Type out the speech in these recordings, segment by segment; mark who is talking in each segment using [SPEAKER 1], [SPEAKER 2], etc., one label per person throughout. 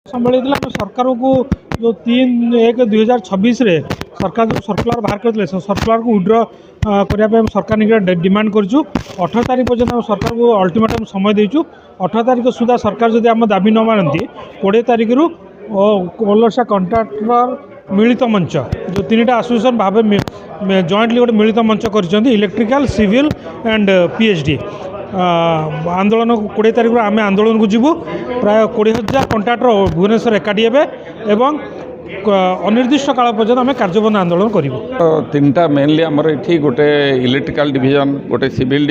[SPEAKER 1] संभाई सरकार को जो 3/1/2026 सरकार जो सर्कुलर बाहर करते सर्कुलर को विड्र करने सरकार निकट डिमांड करूँ। 18 तारीख पर्यटन सरकार को अल्टीमेटम समय देचु। 18 तारीख सुधा सरकार जदि आम दाबी न मानती 20 तारीख रु ओलसा कंट्राक्टर मिलित मंच जो 3टा आसोसिएशन भाव जॉइंटली गोटे मिलित मंच कर इलेक्ट्रिकल सिविल एंड पीएचडी आंदोलन 20 तारीख आम आंदोलन को जीवु। प्राय 20,000 कंट्राक्टर भुवनेश्वर एकाठी हे एवं अनिर्दिष्ट काल पर्यटन आम कार्यबंद आंदोलन करूँ।
[SPEAKER 2] 3टा मेनली आमर ये गोटे इलेक्ट्रिकल डिविजन गोटे सिविल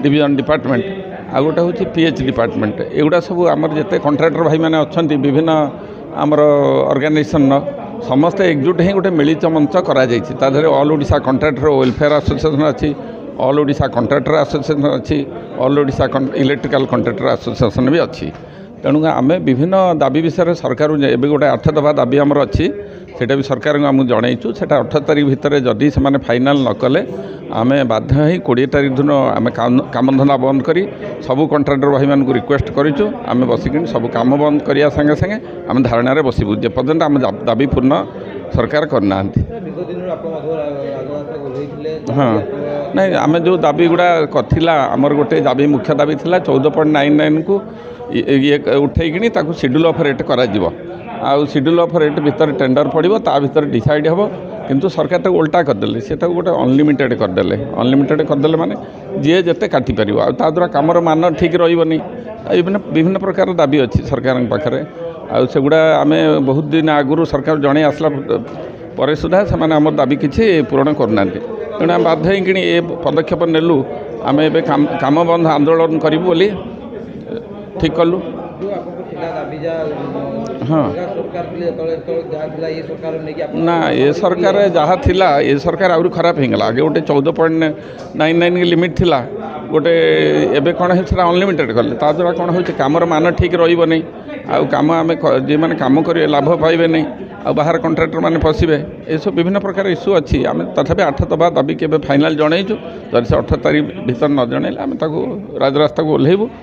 [SPEAKER 2] डिविजन डिपार्टमेंट आ गोटे हूँ पीएच डिपार्टमेंट एगुड़ा सब आमर जिते कंट्राक्टर भाई मैंने अच्छा विभिन्न आमर ऑर्गेनाइजेशन समस्ते एकजुट ही गोटे मिलित मंच कर all Odisha contractor welfare association अच्छी ऑल ओडिशा कंट्राक्टर एसोसिएशन अच्छी all Odisha electrical contractor association भी अच्छी। तेणु आम विभिन्न दाबी विषय सरकार एवं गोटे 8 दफा दाबी आमर अच्छी सेटा भी सरकार को आमको जनईचु। से 18 तारीख भितर जदि से फाइनाल न कले आम बाध्य ही 20 तारीख दिन आम काम धंदा बंद करी सबू कंट्राक्टर भाई मानक रिक्वेस्ट करूँ आम बसिक सब काम बंद करिया संगे संगे आम धारणा बसबू जेपर्यंत आम दाबी पूर्ण सरकार करना। हाँ नहीं आम जो दाबी गुड़ा कथिला आमर गोटे दाबी मुख्य दाबी थिला 14.99 को ये उठेकि शेड्यूल ऑफ रेट करा आउ शेड्यूल ऑफ रेट भितर टेंडर पड़ो ता भितर डिसाइड हम किंतु सरकार तो उल्टा करदे से गोटे अनलिमिटेड करदे माने जी जिते काटी पार आ द्वारा कमर मान ठीक रही विभिन्न प्रकार दाबी अच्छी सरकार पाखे आगुड़ा आम बहुत दिन आगु सरकार जड़े आसला पर सुधा से आम दाबी किसी पूरण करना तेणु आम बाध्य कि ये पदक्षेप नेलु आम ए काम बंद आंदोलन करूँ बोली ठीक कलु। हाँ ना ये सरकार जहाँ थिला ये सरकार आउरी खराब होगा आगे गोटे 14.99 की लिमिट थिला गोटे एबे कौन है अनलिमिटेड कले ता द्वारा कौन हो कमर मान ठीक रही काम आम जी मैंने काम करेंगे लाभ पाइबे नहीं आ बाहर कंट्राक्टर मैंने फसबे ये सब विभिन्न प्रकार इश्यू अच्छी आम तथापि 8 दफा दाबी के फाइनाल जनईचु जब से 18 तारीख भीतर न जनइले आम राजरास्ता को ओह्लैबू।